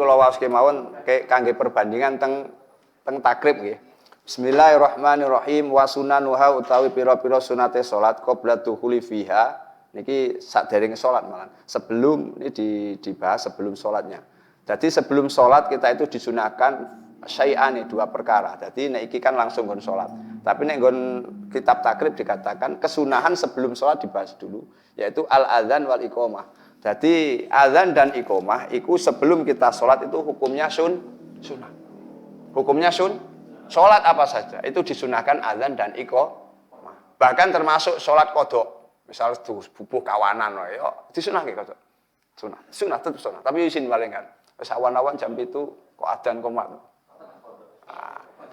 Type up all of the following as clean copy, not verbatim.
kula waos kemawon kangge perbandingan teng takrib nggih. Bismillahirrahmanirrahim wa sunanuha utawi pira-pira sunate salat qabla dukhuli fiha niki saderenge salat malah. Sebelum ini dibahas sebelum salatnya. Jadi sebelum salat kita itu disunahkan syai'ani 2 perkara. Jadi nek iki kan langsung nggon salat. Tapi nek nggon kitab takrib dikatakan kesunahan sebelum salat dibahas dulu yaitu al-adzan wal iqamah. Jadi azan dan iqamah itu sebelum kita sholat itu hukumnya sunnah. Hukumnya sholat apa saja itu disunahkan azan dan iqamah. Bahkan termasuk sholat kodok. Misal bubuh kawanan, ya disunah gitu. Sunnah tetap sunnah. Tapi izin palingan. Wis awan-awan jam itu kok adzan komat.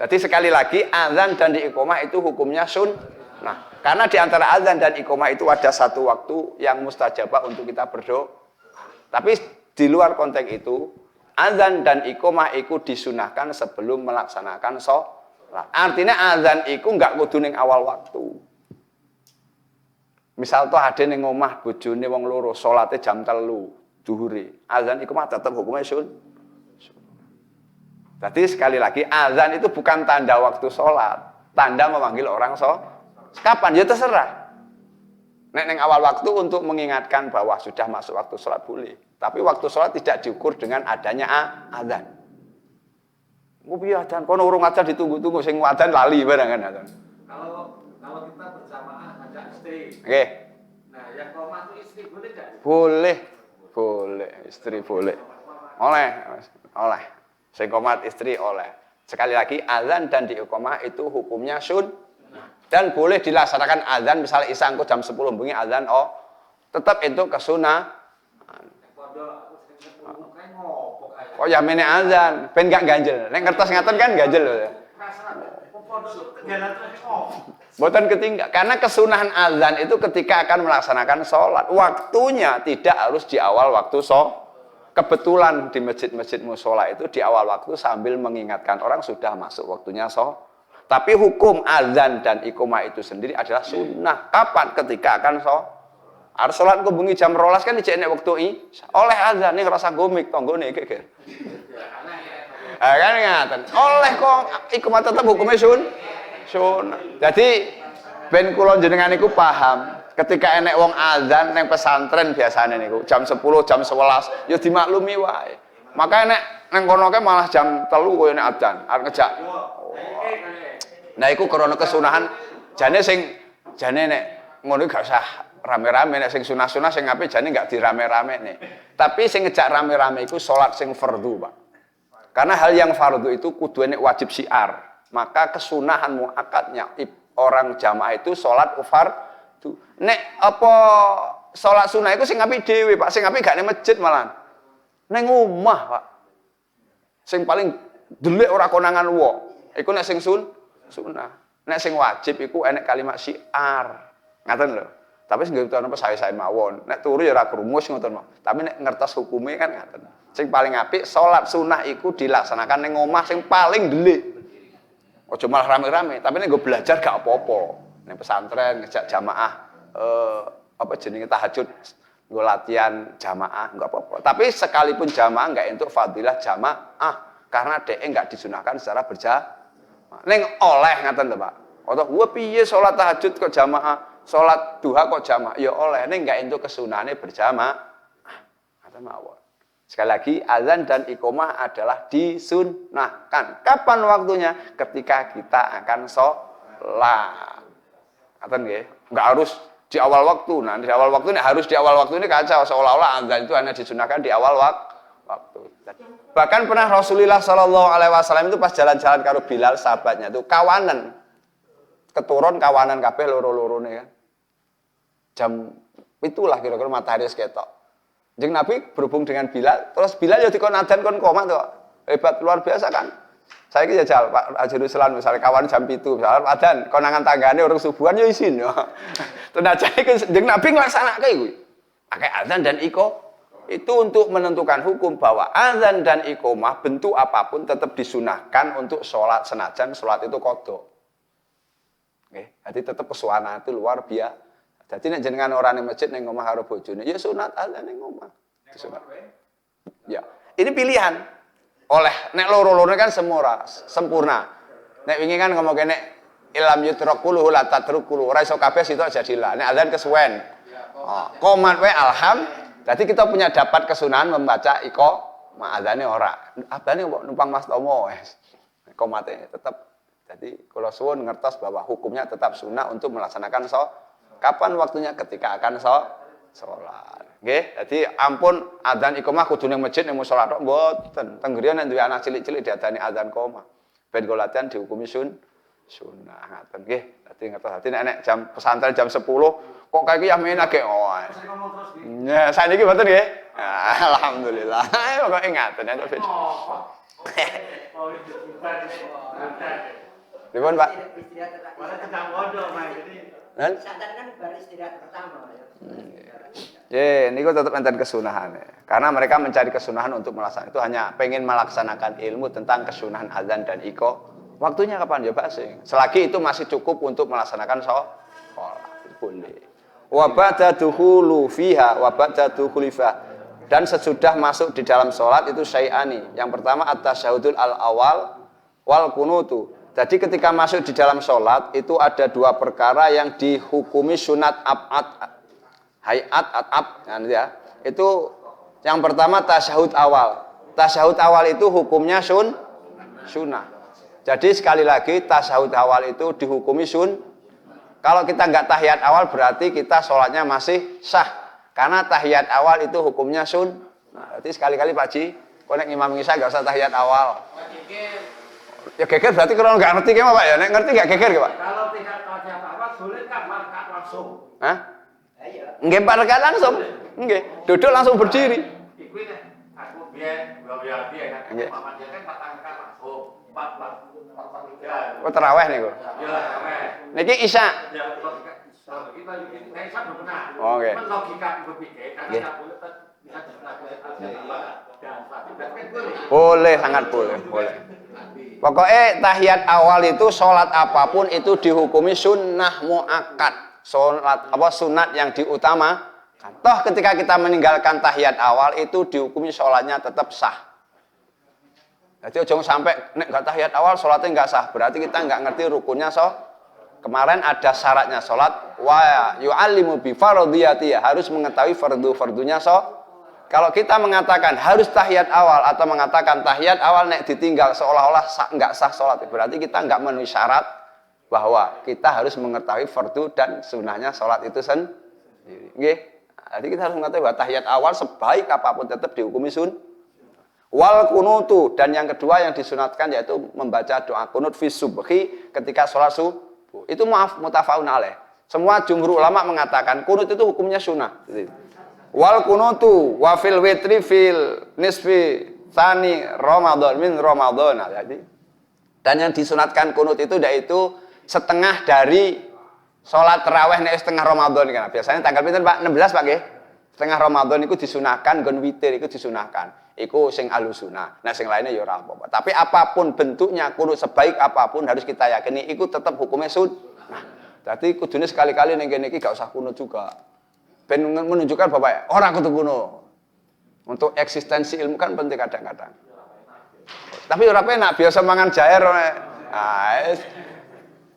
Jadi sekali lagi azan dan iqamah itu hukumnya sunnah. Karena di antara azan dan iqamah itu ada satu waktu yang mustajabah untuk kita berdoa. Tapi di luar konteks itu, azan dan iqamah itu disunahkan sebelum melaksanakan sholat. Artinya azan itu enggak kudu ning awal waktu. Misal tuh ada ning omah bojone wong loro, salate jam 3 zuhure. Azan iqamah tetap hukumnya Jadi sekali lagi azan itu bukan tanda waktu sholat, tanda memanggil orang sholat. Kapan? Ya terserah. Neng awal waktu untuk mengingatkan bahwa sudah masuk waktu sholat boleh. Tapi waktu sholat tidak diukur dengan adanya adzan. Piye adzan? Kono urung adzan ditunggu-tunggu, sing adzan lali barengan adzan. Kalau kita berjamaah ngajak istri. Oke. Nah, yang qomah itu istri boleh enggak? Boleh, istri boleh. Oleh. Sing qomat istri oleh. Sekali lagi adzan dan iqamah itu hukumnya dan boleh dilaksanakan azan misalnya isya engko jam 10 bengi azan tetap itu kesunah. Oh ya mene azan ben gak ganjel. Nek ngertos ngaten kan ganjel lho. Boten ketinggal karena kesunahan azan itu ketika akan melaksanakan sholat. Waktunya tidak harus di awal waktu sholat. Kebetulan di masjid-masjid mushola itu di awal waktu sambil mengingatkan orang sudah masuk waktunya sholat. Tapi hukum azan dan iqamah itu sendiri adalah sunnah. Kapan? Ketika akan harus sholat ke bengi jam 12 kan dicek nek wektu oleh azan ning rasa gomik tanggane geger. Kan ngaten. Oleh kok iqamah tetap hukumnya sunnah. Jadi ben kula jenengan niku paham. Ketika enek wong azan ning pesantren biasane niku jam 10, jam 11 ya dimaklumi wae. Maka enek nang kono ke malah jam 3 koyo nek azan arep ngejak. Nah, iku krana kesunahan jane nek ngono gak usah rame-rame nek sing sunah-sunah sing apik jane gak dirame-ramene. Tapi sing ngejak rame-rame iku salat sing fardhu, Pak. Karena hal yang fardhu itu kudu nek wajib syiar. Maka kesunahan muakkadnya orang jamaah itu salat fardhu. Nek apa salat sunah iku sing apik dhewe, Pak. Sing apik gak ning masjid malah. Ning omah, Pak. Sing paling delik ora konangan wong. Iku nek sing sunah. Nek sing wajib iku enek kalimat syiar. Ngaten lho. Tapi sing nggih apa sae-sae mawon. Nek turu ya ora krumus ngoten mawon. Tapi nek ngertos hukume kan ngaten. Sing paling apik salat sunah iku dilaksanakan ning omah sing paling delik. Aja malah rame-rame, tapi nek nggo belajar gak apa-apa. Ning pesantren ngejak jamaah jenenge tahajud nggo latihan jamaah enggak apa-apa. Tapi sekalipun jamaah enggak entuk fadilah jamaah karena dhek enggak disunahkan secara berjamaah. Ning oleh ngaten lho, Pak. Atau piye salat tahajud kok jamaah, salat duha kok jamaah? Ya oleh ning enggak entuk kesunahane berjamaah. Ngaten mawon. Sekali lagi azan dan iqamah adalah disunnahkan. Kapan waktunya? Ketika kita akan sholat. Ngaten nggih? Enggak harus di awal waktu. Nah, di awal waktu ini harus di awal waktu ini kacau seolah-olah azan itu hanya disunahkan di awal waktu. Bahkan pernah Rasulullah Shallallahu Alaihi Wasallam itu pas jalan-jalan karo Bilal sahabatnya itu kawanan, keturun kawanan kabeh loro-lorone kan. Jam itulah kira-kira matahari ketok. Jeung Nabi berhubung dengan Bilal, terus Bilal ya dikon adzan kon komat kok. Hebat luar biasa kan. Saya ki jajal Pak Ajuruselan misalnya kawan jam 7 misalnya adzan konangan tanggane orang subuhan ya isin yo. Tenajan iku jeung Nabi nglaksanake kuwi. Pakai adzan dan itu untuk menentukan hukum bahwa azan dan iqamah bentuk apapun tetap disunahkan untuk sholat senajan sholat itu qadha. Nggih, jadi tetap kesuwana itu luar biasa. Jadi nek jenengan ora ning masjid ning omah karo bojone, ya sunat azan ning omah. Disunat. Ya, ini pilihan. oleh nek loro-loro kan sempurna. Nek wingi kan ngomong nek ilam yutrakuluhu la tatrukulu. Ora iso kabeh sitok jadilah. Nek azan kesuwen. Qomat wae alham. Jadi kita punya dapat kesunahan membaca iko azane ora. Abane numpang Mas Tomo wes. Qomate tetap. Jadi kalau suwun ngertos bahwa hukumnya tetap sunnah untuk melaksanakan kapan waktunya ketika akan sholat. Nggih, jadi ampun adzan iqamah kudu ning masjid ning musala tok mboten. Teng griya nek duwe anak cilik-cilik diadani adzan iqamah. Ben kula latihan dihukumi sunnah ngaten nggih. Dadi ngertos dadi nek jam pesantren jam 10 kok kaya iki ya men agek ya saniki mboten nggih. Alhamdulillah. Pokoke ngaten entuk beda. Dipun Pak. Malah tengah bodoh Mas. Jadi santan kan baru istirahat pertama ya. Niku tetap enten kesunahan. Karena mereka mencari kesunahan untuk melaksanakan itu hanya pengen melaksanakan ilmu tentang kesunahan azan dan iko. Waktunya kapan ya Pak? Selagi itu masih cukup untuk melaksanakan sholat. Boleh. Wa ba'da dukhulu fiha wa ba'da dukhulifa. Dan sesudah masuk di dalam sholat itu syai'ani. Yang pertama at-tasyahudul al-awal wal kunutu. Jadi ketika masuk di dalam sholat itu ada dua perkara yang dihukumi sunat hayat ya. Itu yang pertama tasyahud awal. Tasyahud awal itu hukumnya sunnah. Jadi sekali lagi tasyahud awal itu dihukumi Kalau kita nggak tahiyat awal berarti kita sholatnya masih sah. Karena tahiyat awal itu hukumnya sunnah. Jadi sekali-kali Pak Ji, konek Imam Isa nggak usah tahiyat awal. Ya geger berarti kalau nggak ngerti gimana Pak ya? Nek ngerti nggak geger Pak? kalau tidak tahu apa boleh kan markat langsung. Hah? Nggih markat langsung. Nggih, duduk langsung berdiri. Iku nek aku biyen kan. Mama dia kan patangkat langsung. 4 Oh tarawih niku. Ya, tarawih. Niki Isya. Ya, kita Isya belum pernah. Oh, oke. Kan logika berpikir karena tak boleh bisa Boleh, sangat boleh. Pokoknya tahiyat awal itu sholat apapun itu dihukumi sunnah muakkad. Sunat yang diutamakan. Toh ketika kita meninggalkan tahiyat awal itu dihukumi sholatnya tetap sah. Jadi jangan sampai nek enggak tahiyat awal sholatnya enggak sah. Berarti kita enggak ngerti rukunnya Kemarin ada syaratnya sholat wa yu'allimu bi fardhiyatiha, harus mengetahui fardu-fardunya Kalau kita mengatakan harus tahiyat awal atau mengatakan tahiyat awal nek ditinggal seolah-olah enggak sah sholat, berarti kita enggak memenuhi syarat bahwa kita harus mengetahui fardu dan sunnahnya sholat itu sendiri. Nggih. Jadi kita harus mengetahui bahwa tahiyat awal sebaik apapun tetap dihukumi Wal kunutu, dan yang kedua yang disunatkan yaitu membaca doa kunut fi subhi ketika sholat subuh. Itu mutafaun alaih. Semua jumhur ulama mengatakan kunut itu hukumnya sunnah. Wal kunutu wa fil witri fil nisfi tsani Ramadan min Ramadan. Jadi dan yang disunatkan kunut itu yaitu setengah dari sholat tarawih nek setengah Ramadan kan. Biasanya tanggal pinten Pak? 16 Pak nggih. Setengah Ramadan itu disunahkan, gon witir itu disunahkan. Iku sing alusuna. Nah sing lainnya ya ora apa-apa. Tapi apapun bentuknya kunut sebaik apapun harus kita yakini iku tetap hukumnya sunnah. Jadi kudune sekali-kali ning kene iki gak usah kunut juga. Ben menunjukkan bahwa orang kudu kuno. Untuk eksistensi ilmu kan penting kadang-kadang. Tapi ora penak biasa mangan jair.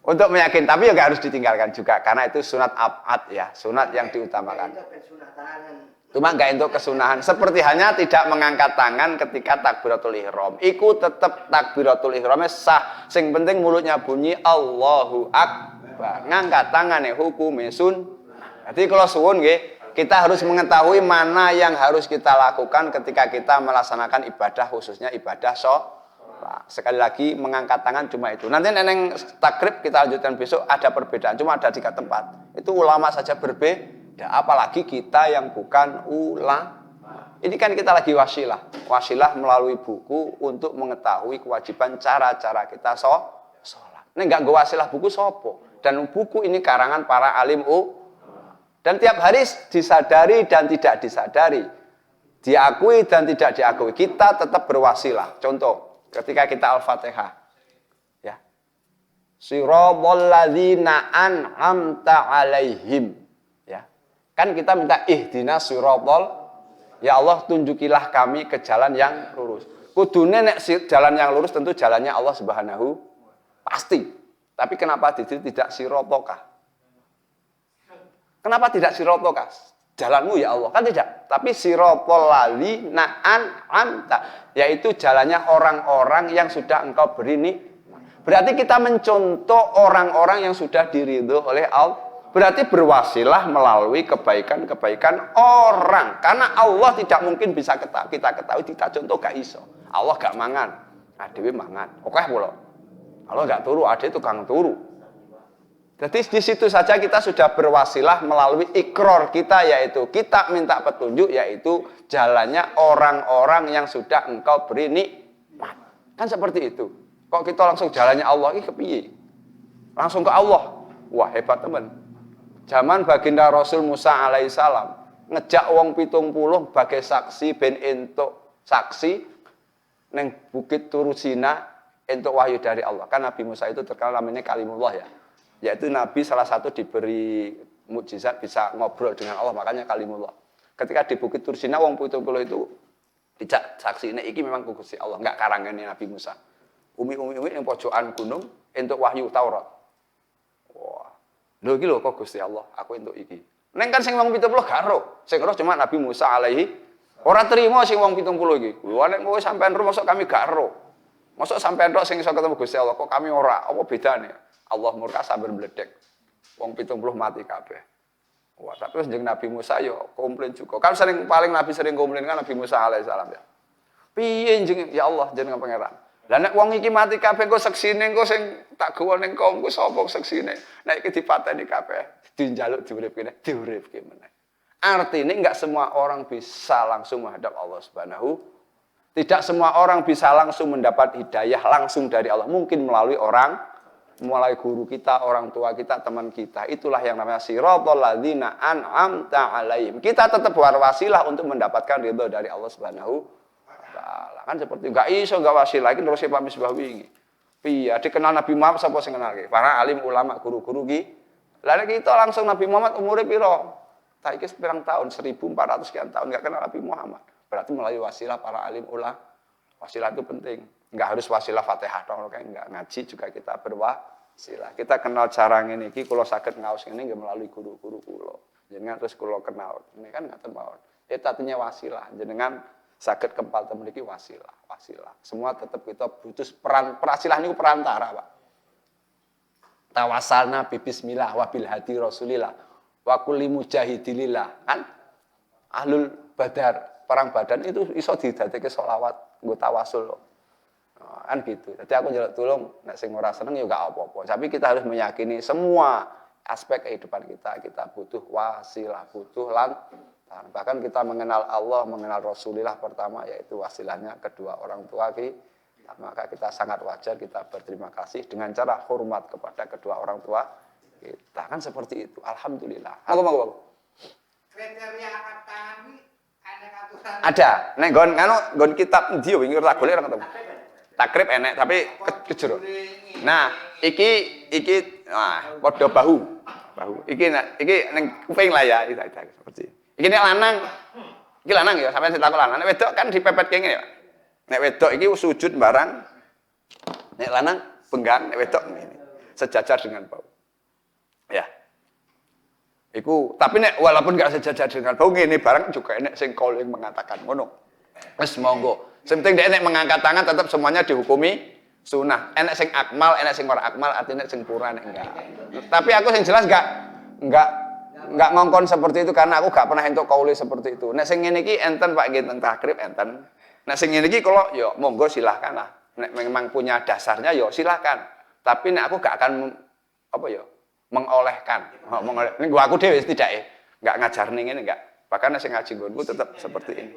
Untuk meyakin, tapi ya harus ditinggalkan juga karena itu sunat abad ya, sunat yang diutamakan. Cuma enggak untuk kesunahan. Seperti hanya tidak mengangkat tangan ketika takbiratul ihram. Iku tetap takbiratul ihramnya sah. Sing penting mulutnya bunyi Allahu Akbar. Ngangkat tangannya hukumnya Jadi kalau suwun nggih, kita harus mengetahui mana yang harus kita lakukan ketika kita melaksanakan ibadah, khususnya ibadah sholat. Sekali lagi mengangkat tangan cuma itu. Nanti neneng takrib kita lanjutkan besok, ada perbedaan, cuma ada 3 tempat. Itu ulama saja berbeda, apalagi kita yang bukan ulama. Ini kan kita lagi wasilah melalui buku untuk mengetahui kewajiban cara-cara kita sholat. Ini enggak gue wasilah buku sopo. Dan buku ini karangan para alim dan tiap hari disadari dan tidak disadari, diakui dan tidak diakui, kita tetap berwasilah. Contoh, ketika kita Al-Fatihah, ya, Siratal ladzina an'amta 'alaihim, ya, kan kita minta ihdinas siratal, ya Allah tunjukilah kami ke jalan yang lurus. Kudune nek jalan yang lurus tentu jalannya Allah Subhanahu pasti. Tapi kenapa tidak sirotokah? Kenapa tidak sirotokah? Jalanmu ya Allah, kan tidak. Tapi sirotol ladzina an'amta, yaitu jalannya orang-orang yang sudah engkau beri nikmat. Berarti kita mencontoh orang-orang yang sudah diridho oleh Allah. Berarti berwasilah melalui kebaikan-kebaikan orang. Karena Allah tidak mungkin bisa kita ketahui, kita contoh gak iso. Allah gak mangan, adewe mangan. Oke pula. Allah gak turu, ade tukang turu. Jadi di situ saja kita sudah berwasilah melalui ikrar kita, yaitu kita minta petunjuk, yaitu jalannya orang-orang yang sudah engkau beri nikmat. Kan seperti itu. Kok kita langsung jalannya Allah, ini kepiye? Langsung ke Allah. Wah hebat teman. Zaman baginda Rasul Musa alaihissalam ngejak wong 70 bagai saksi ben entuk saksi neng bukit Turu Sina entuk wahyu dari Allah. Kan Nabi Musa itu terkenal namanya Kalimullah ya. Yaitu Nabi salah satu diberi mukjizat bisa ngobrol dengan Allah, makanya Kalimullah. Ketika di bukit Turu Sina wong 70 itu dijak saksi ini iki memang Gusti Allah, enggak karangane Nabi Musa. Umi yang pojokan gunung entuk wahyu Taurat. Wah. Lho iki lho kok Gusti Allah, aku entuk iki. Neng kan sing wong 70 gak ero. Sing ero cuma Nabi Musa alaihi ora trimo sing wong 70 iki. Lha nek kowe sampean ero mosok kami gak ero. Mosok sampean tok sing iso ketemu Gusti Allah kok kami ora. Apa bedane? Allah murka sambil meledek. Wong 70 mati kabeh. Wah, tapi jeneng Nabi Musa yo komplain juga. Kan paling Nabi sering komplain kan Nabi Musa alaihissalam ya. Piye jeneng ya Allah jeneng pangeran. Lah nek wong iki mati kabeh kok seksine engko sing tak gawa ning kaumku sapa seksine. Nek iki dipateni kabeh, dinjaluk diuripke meneh. Artinya enggak semua orang bisa langsung menghadap Allah Subhanahu. Tidak semua orang bisa langsung mendapat hidayah langsung dari Allah. Mungkin melalui mulai guru kita, orang tua kita, teman kita. Itulah yang namanya siratal ladzina an'amta alaihim. Kita tetap berwasilah untuk mendapatkan ridho dari Allah Subhanahu wa taala. Kan seperti enggak iso enggak wasilah iki terus Pak Misbah wingi. Piye dikenal Nabi Muhammad sapa sing kenal ki? Para alim ulama guru-guru ki. Lah nek kita langsung Nabi Muhammad umure piro? Tak iki pirang tahun 1400 sekian tahun enggak kenal Nabi Muhammad. Berarti melalui wasilah para alim ulama. Wasilah itu penting. Enggak harus wasilah Fatihah dong, kayak enggak ngaji juga kita berwasilah. Kita kenal cara ngene iki kula saged ngaos ngene nggih melalui guru-guru kula. Jenengan terus kula kenal. Ini kan ngaten mawon. Itu artinya wasilah. Jenengan saged kempal temen iki wasilah. Semua tetap kita butuh peran wasilah niku perantara, Pak. Tawasalna bi bismillah wa bil hadi rasulillah wa kulli mujahidilillah. Kan ahlul badar, perang Badar itu iso didadekke selawat nggo tawasul. Kan gitu. Jadi aku njaluk tulung nek sing ora seneng ya gak apa-apa. Tapi kita harus meyakini semua aspek kehidupan kita butuh wasilah, butuh lantaran. Bahkan kita mengenal Allah, mengenal Rasulullah pertama yaitu wasilahnya kedua orang tua kita. Maka kita sangat wajar kita berterima kasih dengan cara hormat kepada kedua orang tua kita. Kan seperti itu. Alhamdulillah. Monggo. Kriteria akad tangan ini ada aturan. Ada. Nek nggon kitab endi yo wingi ora golek ora ketemu. Takrib enek tapi kejero. Nah, iki padha bahu. Iki ning kuping lah ya, seperti. Iki nek lanang. Iki lanang ya, sampeyan tak lanang. Nek wedok kan dipepet kene ya. Nek wedok iki sujud barang. Nek lanang penggang, nek wedok ngene. Sejajar dengan bahu. Ya. Iku, tapi nek walaupun gak sejajar dengan bahu ngene barang juga enek sing calling mengatakan ngono. Wis monggo. Sing penting dhek nek mengangkat tangan tetap semuanya dihukumi sunnah. Enek sing akmal, enek sing ora akmal, artinya sing pura nek enggak. Tapi aku sing jelas enggak ngongkon seperti itu karena aku gak pernah entuk kauli seperti itu. Nek sing ngene iki enten Pak nggih teng takrib enten. Nek sing ngene iki kalau ya monggo silahkan lah. Nek memang punya dasarnya ya silahkan. Tapi nek aku gak akan mengolehkan. Nek aku dhewe setidaknya enggak ngajarne ngene enggak. Bahkan nek sing ngaji nggonku tetap seperti ini.